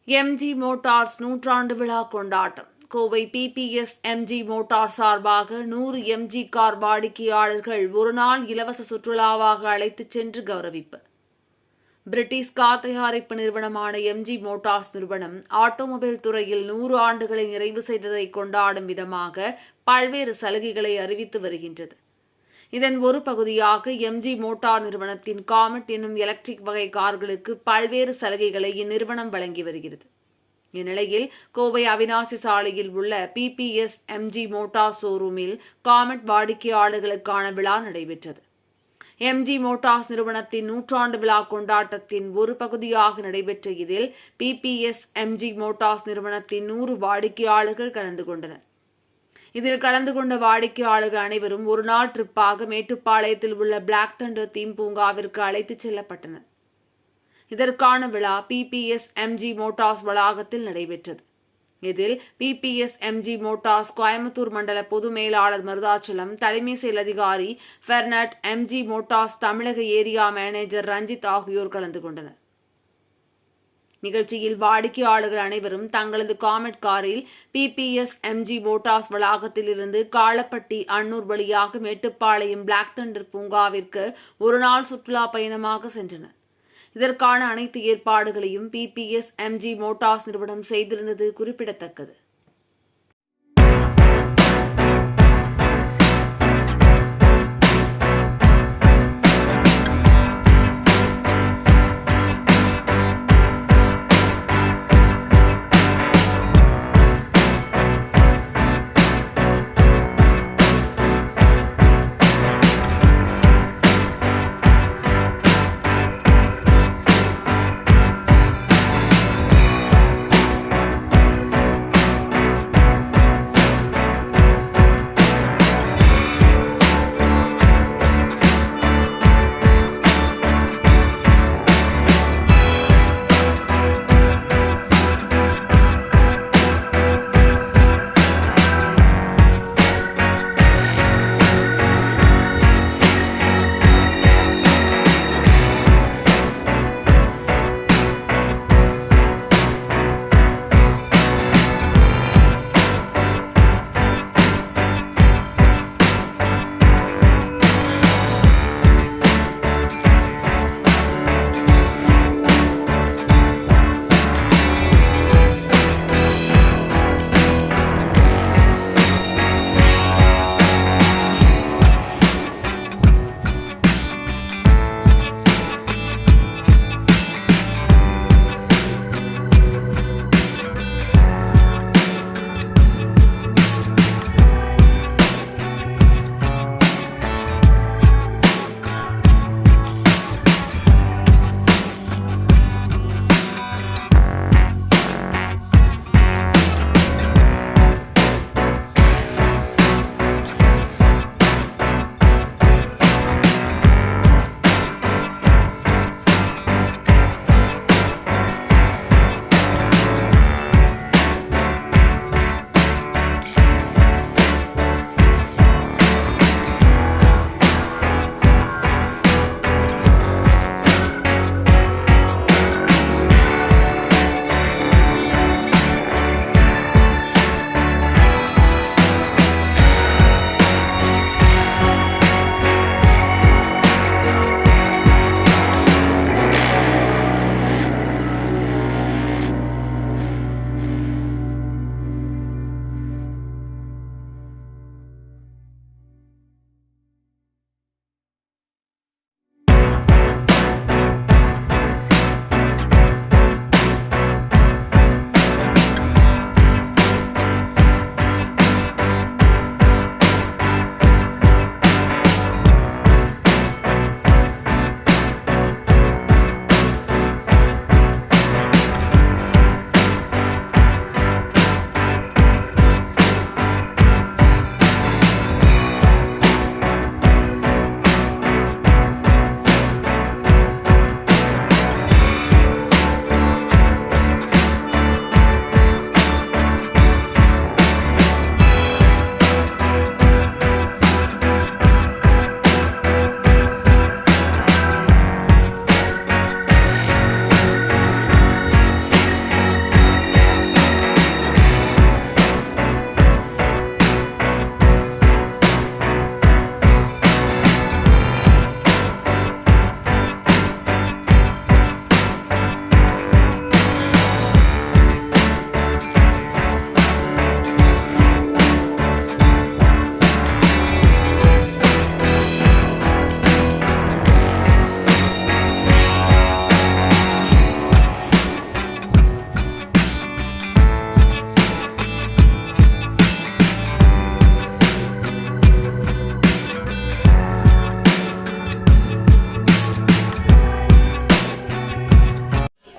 MG Motors நூற்றாண்டு விழா கொண்டாட்டம். கோவை பிபிஎஸ் எம்ஜி மோட்டார் சார்பாக 100 எம்ஜி கார் வாடிக்கையாளர்கள் ஒருநாள் இலவச சுற்றுலாவாக அழைத்துச் சென்று கௌரவிப்பு. பிரிட்டிஷ் கார் தயாரிப்பு நிறுவனமான எம்ஜி மோட்டார்ஸ் நிறுவனம் ஆட்டோமொபைல் துறையில் 100 ஆண்டுகளை நிறைவு செய்ததை கொண்டாடும் விதமாக பல்வேறு சலுகைகளை அறிவித்து வருகின்றது. இதன் ஒரு பகுதியாக எம்ஜி மோட்டார் நிறுவனத்தின் காமெட் என்னும் எலக்ட்ரிக் வகை கார்களுக்கு பல்வேறு சலுகைகளை இந்நிறுவனம் வழங்கி வருகிறது. இந்நிலையில் கோவை அவிநாசி சாலையில் உள்ள பிபிஎஸ் எம்ஜி மோட்டார் ஷோரூமில் காமெட் வாடிக்கையாளர்களுக்கான விழா நடைபெற்றது. எம்ஜி மோட்டார்ஸ் நிறுவனத்தின் நூற்றாண்டு விழா கொண்டாட்டத்தின் ஒரு பகுதியாக நடைபெற்ற இதில் பிபிஎஸ் எம்ஜி மோட்டார்ஸ் நிறுவனத்தின் 100 வாடிக்கையாளர்கள் கலந்து கொண்டனர். இதில் கலந்து கொண்ட வாடிக்கையாளர்கள் அனைவரும் ஒரு நாள் ட்ரிப்பாக மேட்டுப்பாளையத்தில் உள்ள பிளாக் தண்டர் தீம் பூங்காவிற்கு அழைத்துச் செல்லப்பட்டனர். இதற்கான விழா பிபிஎஸ் எம்ஜி மோட்டார்ஸ் வளாகத்தில் நடைபெற்றது. இதில் பிபிஎஸ் எம்ஜி மோட்டார்ஸ் கோயம்புத்தூர் மண்டல பொது மேலாளர் மருதாச்சலம், தலைமை செயல் அதிகாரி பெர்னட், எம்ஜி மோட்டார்ஸ் தமிழக ஏரியா மேனேஜர் ரஞ்சித் ஆகியோர் கலந்து கொண்டனர். நிகழ்ச்சியில் வாடிக்கையாளர்கள் அனைவரும் தங்களது காமெட் காரில் பிபிஎஸ் எம்ஜி மோட்டார்ஸ் வளாகத்தில் இருந்து காலப்பட்டி அன்னூர் வழியாக மேட்டுப்பாளையம் பிளாக் தண்டர் பூங்காவிற்கு ஒரு நாள் சுற்றுலா பயணமாக சென்றனர். இதற்கான அனைத்து ஏற்பாடுகளையும் பிபிஎஸ் எம்ஜி மோட்டார்ஸ் நிறுவனம் செய்திருந்தது குறிப்பிடத்தக்கது.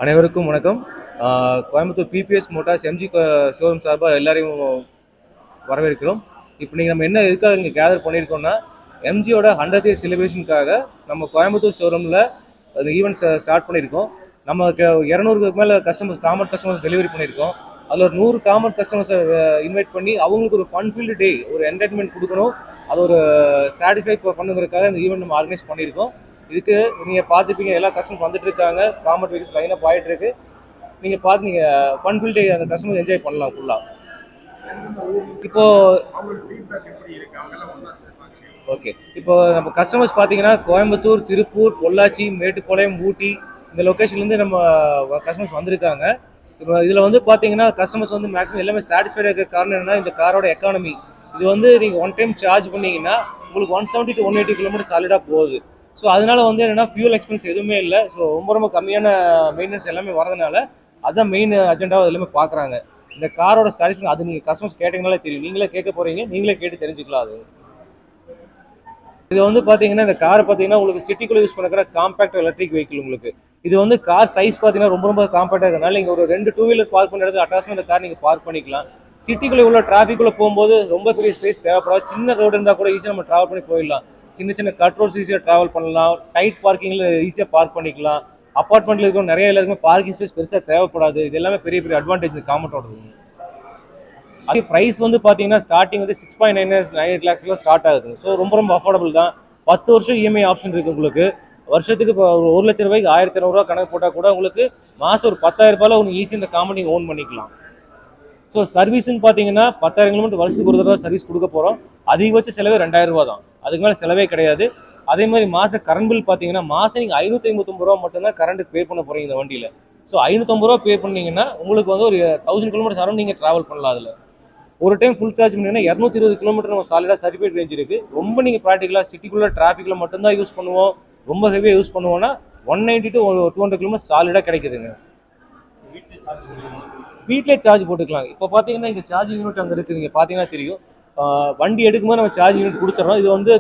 அனைவருக்கும் வணக்கம். Coimbatore PBS Motors MG showroom சார்பாக எல்லாரையும் வரவேற்கிறோம். இப்போ நம்ம என்ன எதுக்காக இங்கே கேதர் பண்ணியிருக்கோம்னா, எம்ஜியோட 100th இயர் செலிப்ரேஷனுக்காக நம்ம கோயம்புத்தூர் ஷோரூமில் அந்த ஈவெண்ட்ஸ் ஸ்டார்ட் பண்ணியிருக்கோம். நம்ம 200க்கு மேலே காமன் கஸ்டமர்ஸ் டெலிவரி பண்ணியிருக்கோம். அதில் ஒரு 100 காமன் கஸ்டமர்ஸை இன்வைட் பண்ணி அவங்களுக்கு ஒரு ஃபன் ஃபீல்டு டே, ஒரு என்டர்டைன்மெண்ட் கொடுக்கணும், அது ஒரு சாட்டிஸ்ஃபை பண்ணுங்கிறதுக்காக இந்த ஈவெண்ட் நம்ம ஆர்கனைஸ் பண்ணியிருக்கோம். இதுக்கு நீங்கள் பார்த்துப்பீங்க, எல்லா கஸ்டமர்ஸ் வந்துட்டு இருக்காங்க, காமன் வெஹிக்கிள்ஸ் லைனாக ஆகிட்டு இருக்கு. நீங்கள் பார்த்து நீங்கள் ஃபன் ஃபீல் டே அந்த கஸ்டமர் என்ஜாய் பண்ணலாம் ஃபுல்லாக. இப்போ ஓகே, இப்போ நம்ம கஸ்டமர்ஸ் பார்த்தீங்கன்னா கோயம்புத்தூர், திருப்பூர், பொள்ளாச்சி, மேட்டுப்பாளையம், ஊட்டி இந்த லொக்கேஷன்லேருந்து நம்ம கஸ்டமர்ஸ் வந்திருக்காங்க. இப்போ இதில் வந்து பார்த்தீங்கன்னா கஸ்டமர்ஸ் வந்து மேக்ஸிமம் எல்லாமே சாட்டிஸ்ஃபைடாக இருக்க காரணம் என்னன்னா, இந்த காரோட எக்கானமி. இது வந்து நீங்கள் ஒன் டைம் சார்ஜ் பண்ணிங்கன்னா உங்களுக்கு 170 to 180 கிலோமீட்டர் சாலிடாக போகுது. ஸோ அதனால வந்து என்னென்னா ஃபியூல் எக்ஸ்பென்ஸ் எதுவுமே இல்லை. ஸோ ரொம்ப கம்மியான மெயின்டெனன்ஸ் எல்லாமே வரதுனால அதுதான் மெயின் அஜெண்டாவை எல்லாமே பார்க்குறாங்க. இந்த காரோட சாட்டிஸ்ஃபேக்ஷன் அது நீங்கள் கஸ்டமர்ஸ் கேட்டிங்கனாலே தெரியும். நீங்களே கேட்க போகிறீங்க, நீங்களே கேட்டு தெரிஞ்சுக்கலாம். அது இது வந்து பார்த்தீங்கன்னா இந்த காரை பார்த்தீங்கன்னா உங்களுக்கு சிட்டிக்குள்ளே யூஸ் பண்ணுற காம்பேக்ட் எலக்ட்ரிக் வெஹிக்கிள். உங்களுக்கு இது வந்து கார் சைஸ் பார்த்தீங்கன்னா ரொம்ப காம்பேக்டாக இருக்கிறதுனால நீங்கள் ஒரு 2 2 வீலர் பார்க் பண்ணுறது அட்டாச்மெண்ட் இந்த கார் நீங்கள் பார்க் பண்ணிக்கலாம். சிட்டிக்குள்ளே உள்ள டிராஃபிக்குள்ளே போகும்போது ரொம்ப பெரிய ஸ்பேஸ் தேவைப்படாது. சின்ன ரோடு இருந்தால் கூட ஈஸியாக நம்ம ட்ராவல் பண்ணி போயிடலாம். சின்ன கட் ரோட்ஸ் ஈஸியாக ட்ராவல் பண்ணலாம். டைட் பார்க்கிங்கில் ஈஸியாக பார்க் பண்ணிக்கலாம். அப்பார்ட்மெண்ட்டில் இருக்கிற நிறைய எல்லாருக்குமே பார்க்கிங் ஸ்பேஸ் பெருசாக தேவைப்படாது. இது எல்லாமே பெரிய அட்வான்டேஜ் இந்த காமெட்டோட. அதே ப்ரைஸ் வந்து பார்த்தீங்கன்னா ஸ்டார்டிங் வந்து 6.98 lakhs ஸ்டார்ட் ஆகுது. ஸோ ரொம்ப அஃபோர்டபுள் தான். 10 வருஷம் இஎம்ஐ ஆப்ஷன் இருக்குது உங்களுக்கு. வருஷத்துக்கு இப்போ 1 லட்ச ரூபாய்க்கு 1200 ரூபா கணக்கு போட்டால் கூட உங்களுக்கு மாதம் ஒரு 10,000 ரூபாயில் உங்களுக்கு ஈஸியாக இந்த காம்பெனி ஓன் பண்ணிக்கலாம். ஸோ சர்வீஸ்ன்னு பார்த்தீங்கன்னா 10,000 கிலோமீட்டர் வருஷத்துக்கு ஒரு தடவை சர்வீஸ் கொடுக்க போகிறோம். அதிகபட்ச செலவே 2000 ரூபா தான். அதுக்கு மேலே செலவே கிடையாது. அதே மாதிரி மாதம் கரண்ட் பில் பார்த்தீங்கன்னா மாதம் நீங்கள் 559 ரூபா மட்டும்தான் கரண்ட்டுக்கு பே பண்ண போகிறீங்க இந்த வண்டியில். ஸோ 550 ரூபா பே பண்ணிங்கன்னா உங்களுக்கு வந்து ஒரு 1000 கிலோமீட்டர் அரௌண்ட் நீங்கள் ட்ராவல் பண்ணலாம். அதில் ஒரு டைம் ஃபுல் சார்ஜ் பண்ணிங்கன்னா 220 கிலோமீட்டர் நம்ம சாலிடாக சர்டிஃபிகேட் ரேஞ்ச் இருக்குது. ரொம்ப நீங்கள் ப்ராக்டிக்கலாக சிட்டிக்குள்ளே டிராஃபிக்கில் மட்டும்தான் யூஸ் பண்ணுவோம், ரொம்ப ஹெவியாக யூஸ் பண்ணுவோம்னா 190 to 200 கிலோமீட்டர் சாலிடாக கிடைக்குதுங்க. வீட்டிலே சார்ஜ் போட்டுக்கலாம். இப்போ பார்த்தீங்கன்னா இங்கே சார்ஜிங் யூனிட் அங்கே இருக்குது, நீங்கள் பார்த்தீங்கன்னா தெரியும். வண்டி எடுக்கும்போது நம்ம சார்ஜிங் யூனிட் கொடுத்துறோம். இது வந்து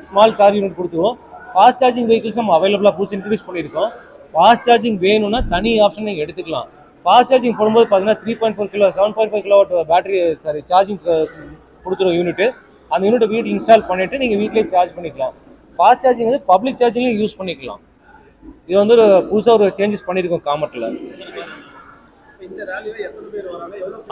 ஸ்மால் சார்ஜ் யூனிட் கொடுத்துருவோம். ஃபாஸ்ட் சார்ஜிங் வெஹிக்கிள்ஸ் நம்ம அவைலபிளாக புதுசு இன்ட்ரடியூஸ் பண்ணியிருக்கோம். ஃபாஸ்ட் சார்ஜிங் வேணும்னா தனி ஆப்ஷன் நீங்கள் எடுத்துக்கலாம். ஃபாஸ்ட் சார்ஜிங் போடும்போது பார்த்தீங்கன்னா 7.5 கிலோவாட் பேட்டரி சார்ஜிங் கொடுத்துருவோம் யூனிட்டு. அந்த யூனிட்டை வீட்டில் இன்ஸ்டால் பண்ணிவிட்டு நீங்கள் வீட்டிலே சார்ஜ் பண்ணிக்கலாம். ஃபாஸ்ட் சார்ஜிங் வந்து பப்ளிக் சார்ஜிங்லையும் யூஸ் பண்ணிக்கலாம். இது வந்து ஒரு புதுசாக ஒரு சேஞ்சஸ் பண்ணியிருக்கோம் காமெட்டில்.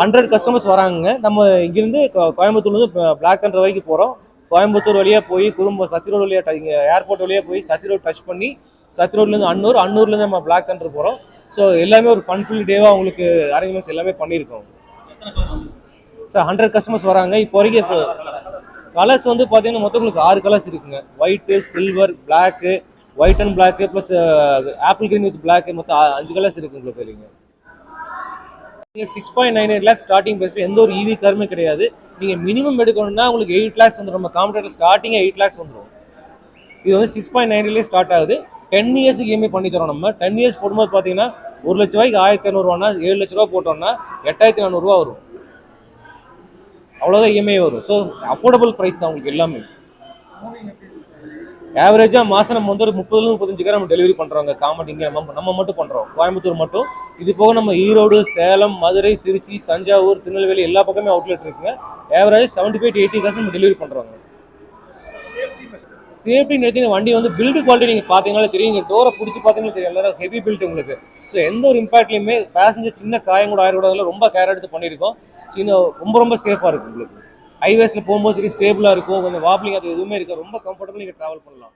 100 கஸ்டமர்ஸ் வராங்க. நம்ம இங்கிருந்து கோயம்புத்தூர்லேருந்து பிளாக் தண்டர் வரைக்கும் போகிறோம். கோயம்புத்தூர் வழியாக போய் சத்தி ரோடு வழியாக இங்கே ஏர்போர்ட் வழியாக போய் சத்தி ரோடு டச் பண்ணி சத்தி ரோட்லேருந்து அன்னூர்லேருந்து நம்ம பிளாக் தண்டர் போகிறோம். ஸோ எல்லாமே ஒரு ஃபன் ஃபுல் டேவாக உங்களுக்கு அரேஞ்ச்மெண்ட்ஸ் எல்லாமே பண்ணியிருக்கோம். சார் 100 கஸ்டமர்ஸ் வராங்க. இப்போ வரைக்கும் இப்போ கலர்ஸ் வந்து பார்த்தீங்கன்னா மொத்தம் உங்களுக்கு 6 கலர்ஸ் இருக்குங்க. White, silver, black, white and black plus apple green with black, மொத்தம் 5 கலர்ஸ் இருக்குது உங்களுக்கு. இல்லைங்க, நீங்கள் 6.98 lakhs ஸ்டார்டிங் ப்ரைஸ். எந்த ஒரு இவி காருமே கிடையாது. நீங்கள் மினிமம் எடுக்கணும்னா உங்களுக்கு 8 lakhs வந்துடும். நம்ம காம்படேட்டர் ஸ்டார்டிங்கே 8 lakhs வந்துடும். இது வந்து 6.98 ஸ்டார்ட் ஆகுது. 10 இயர்ஸுக்கு இஎம்ஐ பண்ணி தரோம். நம்ம 10 இயர்ஸ் போடும்போது பார்த்தீங்கன்னா 1 லட்ச ரூபாய்க்கு 1200 ரூபானா 7 லட்ச ரூபா போட்டோம்னா 8400 ரூபா வரும். அவ்வளோதான் இஎம்ஐ வரும். ஸோ அஃபோர்டபுள் ப்ரைஸ் தான் உங்களுக்கு எல்லாமே. ஆவரேஜாக மாதம் நம்ம வந்து ஒரு 30-35 கார் நம்ம டெலிவரி பண்ணுறோங்க. காமெடி இங்கே நம்ம மட்டும் பண்ணுறோம், கோயம்புத்தூர் மட்டும். இது போக நம்ம ஈரோடு, சேலம், மதுரை, திருச்சி, தஞ்சாவூர், திருநெல்வேலி எல்லா பக்கமே அவுட்லெட் இருக்குங்க. ஆவரேஜ் 75 to 80 காசு நம்ம டெலிவரி பண்ணுறோங்க. சேஃப்டி நிறுத்தின வண்டி வந்து பில்டு குவாலிட்டி நீங்கள் பார்த்தீங்கன்னாலே தெரியும். இங்கே டோரை பிடிச்சி பார்த்தீங்கன்னா தெரியும், எல்லாரும் ஹெவி பில்ட் உங்களுக்கு. ஸோ எந்த ஒரு இம்பாக்ட்லையுமே பேசஞ்சர் சின்ன காயம் கூட ஆயிடக்கூடாதுல ரொம்ப கேர் எடுத்து பண்ணியிருக்கோம். ரொம்ப சேஃபாக இருக்கும் உங்களுக்கு. ஹைவேஸில் போகும்போது சரி ஸ்டேபிளாக இருக்கும். கொஞ்சம் வாப்லிங் அது எதுவுமே இருக்காது. ரொம்ப கம்ஃபர்டபுள் நீங்கள் ட்ராவல் பண்ணலாம்.